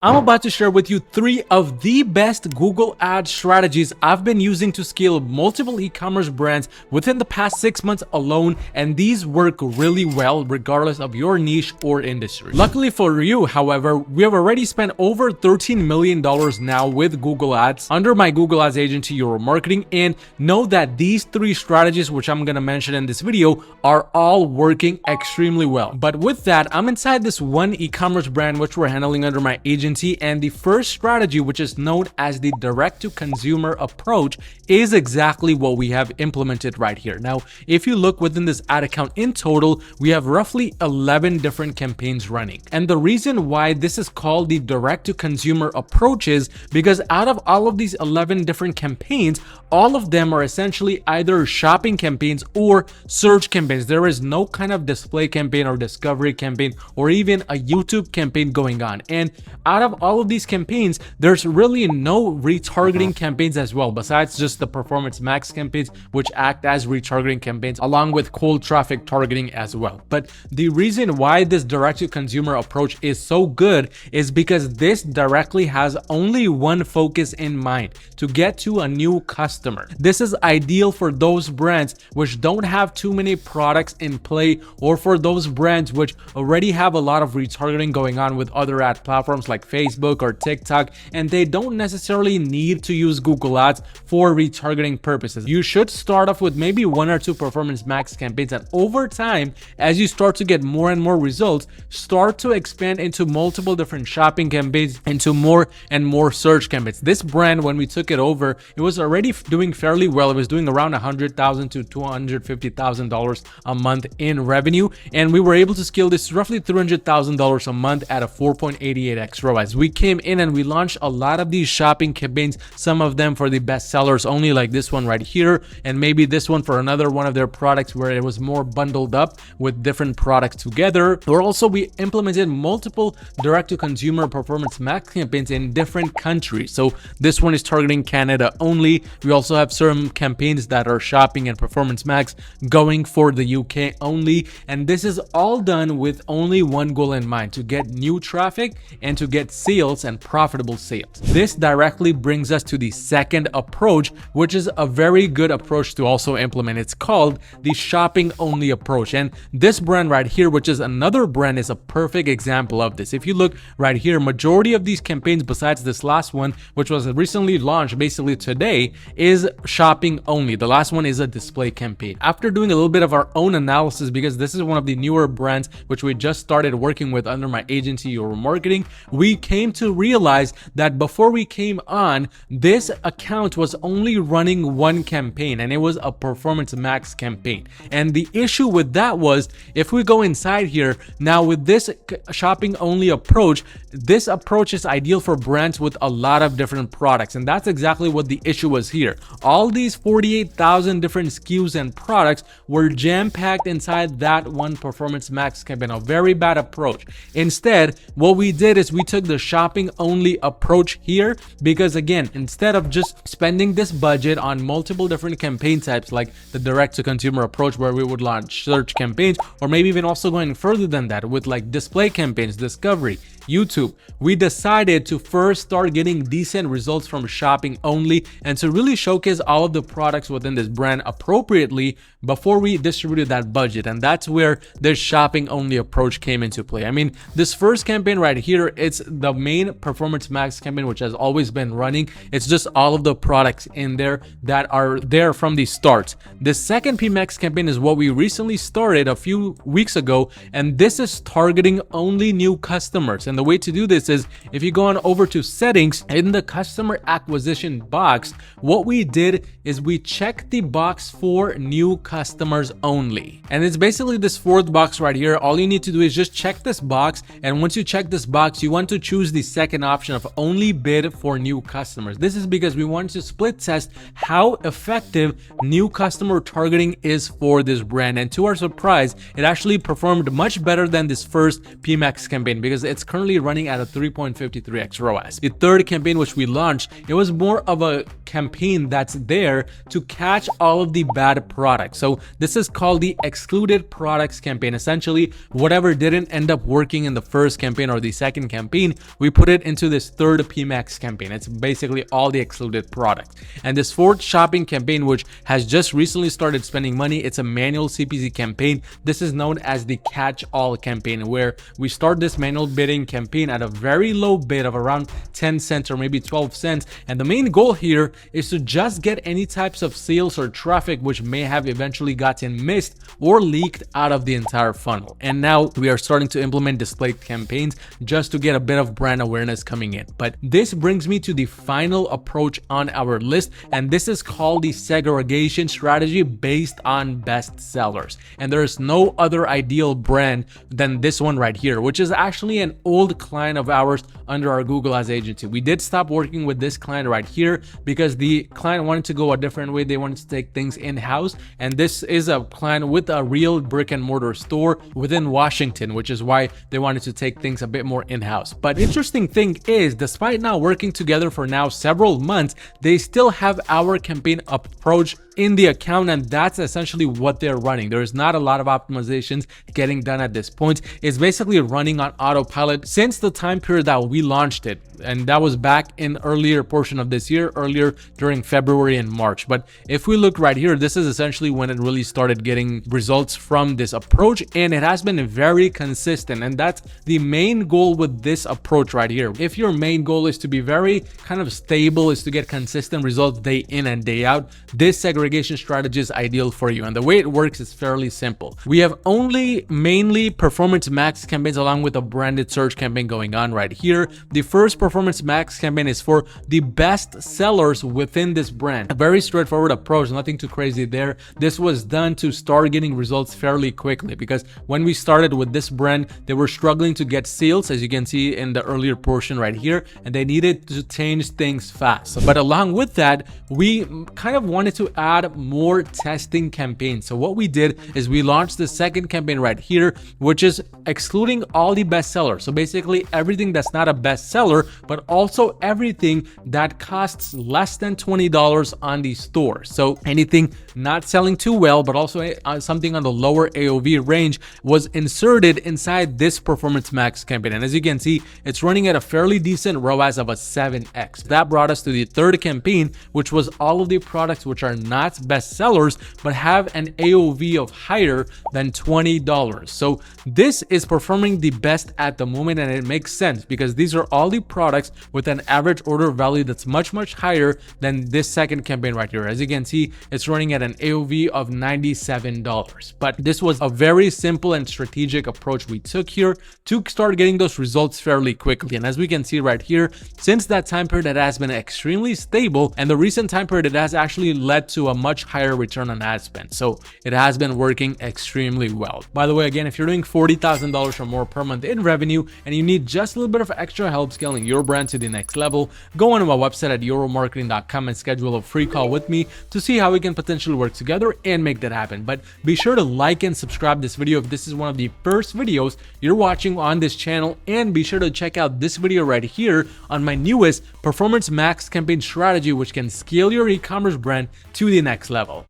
I'm about to share with you 3 of the best Google Ads strategies I've been using to scale multiple e-commerce brands within the past 6 months alone, and these work really well regardless of your niche or industry. Luckily for you, however, we have already spent over $13 million now with Google Ads under my Google Ads agency, Your Marketing, and know that these 3 strategies, which I'm gonna mention in this video, are all working extremely well. But with that, I'm inside this one e-commerce brand which we're handling under my agency, and the first strategy, which is known as the direct-to-consumer approach, is exactly what we have implemented right here. Now, if you look within this ad account in total, we have roughly 11 different campaigns running. And the reason why this is called the direct-to-consumer approach is because out of all of these 11 different campaigns, all of them are essentially either shopping campaigns or search campaigns. There is no kind of display campaign or discovery campaign or even a YouTube campaign going on. And out of all of these campaigns, there's really no retargeting campaigns as well, besides just the Performance Max campaigns, which act as retargeting campaigns along with cold traffic targeting as well. But the reason why this direct-to-consumer approach is so good is because this directly has only one focus in mind: to get to a new customer. This is ideal for those brands which don't have too many products in play, or for those brands which already have a lot of retargeting going on with other ad platforms like Facebook or TikTok, and they don't necessarily need to use Google Ads for retargeting purposes. You should start off with maybe 1 or 2 Performance Max campaigns, and over time, as you start to get more and more results, start to expand into multiple different shopping campaigns, into more and more search campaigns. This brand, when we took it over, it was already doing fairly well. It was doing around $100,000 to $250,000 a month in revenue, and we were able to scale this to roughly $300,000 a month at a 4.88x ROAS. We came in and we launched a lot of these shopping campaigns, some of them for the best sellers only, like this one right here, and maybe this one for another one of their products where it was more bundled up with different products together. Or also we implemented multiple direct-to-consumer Performance Max campaigns in different countries. So this one is targeting Canada only. We also have certain campaigns that are shopping and Performance Max going for the UK only, and this is all done with only one goal in mind: to get new traffic and to get sales and profitable sales. This directly brings us to the second approach, which is a very good approach to also implement. It's called the shopping only approach, and this brand right here, which is another brand, is a perfect example of this. If you look right here, majority of these campaigns, besides this last one, which was recently launched basically today, is shopping only. The last one is a display campaign. After doing a little bit of our own analysis, because this is one of the newer brands which we just started working with under my agency, Your Marketing, we came to realize that before we came on, this account was only running one campaign, and it was a Performance Max campaign. And the issue with that was, if we go inside here now with this shopping only approach, this approach is ideal for brands with a lot of different products, and that's exactly what the issue was here. All these 48,000 different SKUs and products were jam-packed inside that one Performance Max campaign. A very bad approach. Instead, what we did is we took the shopping only approach here, because again, instead of just spending this budget on multiple different campaign types like the direct-to-consumer approach where we would launch search campaigns, or maybe even also going further than that with like display campaigns, discovery, YouTube, we decided to first start getting decent results from shopping only and to really showcase all of the products within this brand appropriately before we distributed that budget. And that's where this shopping only approach came into play. I mean, this first campaign right here, it's the main Performance Max campaign, which has always been running. It's just all of the products in there that are there from the start. The second PMax campaign is what we recently started a few weeks ago, and this is targeting only new customers. And the way to do this is, if you go on over to settings in the customer acquisition box, what we did is we checked the box for new customers only. And it's basically this 4th box right here. All you need to do is just check this box, and once you check this box, you want to choose the second option of only bid for new customers. This is because we want to split test how effective new customer targeting is for this brand. And to our surprise, it actually performed much better than this first PMax campaign, because it's currently running at a 3.53x ROAS. The third campaign which we launched, it was more of a campaign that's there to catch all of the bad products. So this is called the excluded products campaign. Essentially, whatever didn't end up working in the first campaign or the second campaign, we put it into this third PMAX campaign. It's basically all the excluded products. And this fourth shopping campaign, which has just recently started spending money, it's a manual CPC campaign. This is known as the catch-all campaign, where we start this manual bidding campaign at a very low bid of around 10 cents or maybe 12 cents. And the main goal here is to just get any types of sales or traffic which may have eventually gotten missed or leaked out of the entire funnel. And now we are starting to implement display campaigns just to get a bit of brand awareness coming in. But this brings me to the final approach on our list, and this is called the segregation strategy based on best sellers. And there is no other ideal brand than this one right here, which is actually an old client of ours under our Google Ads agency. We did stop working with this client right here because the client wanted to go a different way. They wanted to take things in-house, and this is a client with a real brick and mortar store within Washington, which is why they wanted to take things a bit more in-house. But interesting thing is, despite now working together for now several months, they still have our campaign approach in the account, and that's essentially what they're running. There's not a lot of optimizations getting done at this point. It's basically running on autopilot since the time period that we launched it, and that was back in earlier portion of this year, earlier during February and March. But if we look right here, this is essentially when it really started getting results from this approach, and it has been very consistent. And that's the main goal with this approach right here. If your main goal is to be very kind of stable, is to get consistent results day in and day out, this segregation strategy is ideal for you. And the way it works is fairly simple. We have only mainly performance max campaigns along with a branded search campaign going on right here. The first performance max campaign is for the best sellers within this brand. A very straightforward approach, nothing too crazy there. This was done to start getting results fairly quickly, because when we started with this brand, they were struggling to get sales, as you can see in the earlier portion right here, and they needed to change things fast. But along with that, we kind of wanted to add more testing campaigns. So what we did is we launched the second campaign right here, which is excluding all the best sellers. So basically everything that's not a best seller, but also everything that costs less than $20 on the store. So anything not selling too well, but also something on the lower AOV range was inserted inside this performance max campaign. And as you can see, it's running at a fairly decent ROAS of a 7x. That brought us to the third campaign, which was all of the products which are not best sellers, but have an AOV of higher than $20. So this is performing the best at the moment, and it makes sense because these are all the products with an average order value that's much higher than this second campaign right here. As you can see, it's running at an AOV of $97. But this was a very simple and strategic approach we took here to start getting those results fairly quickly. And as we can see right here, since that time period, it has been extremely stable, and the recent time period, it has actually led to a much higher return on ad spend. So it has been working extremely well. By the way, again, if you're doing $40,000 or more per month in revenue and you need just a little bit of extra help scaling your brand to the next level, go onto my website at euromarketing.com and schedule a free call with me to see how we can potentially work together and make that happen. But be sure to like and subscribe this video if this is one of the first videos you're watching on this channel, and be sure to check out this video right here on my newest performance max campaign strategy, which can scale your e-commerce brand to the next level.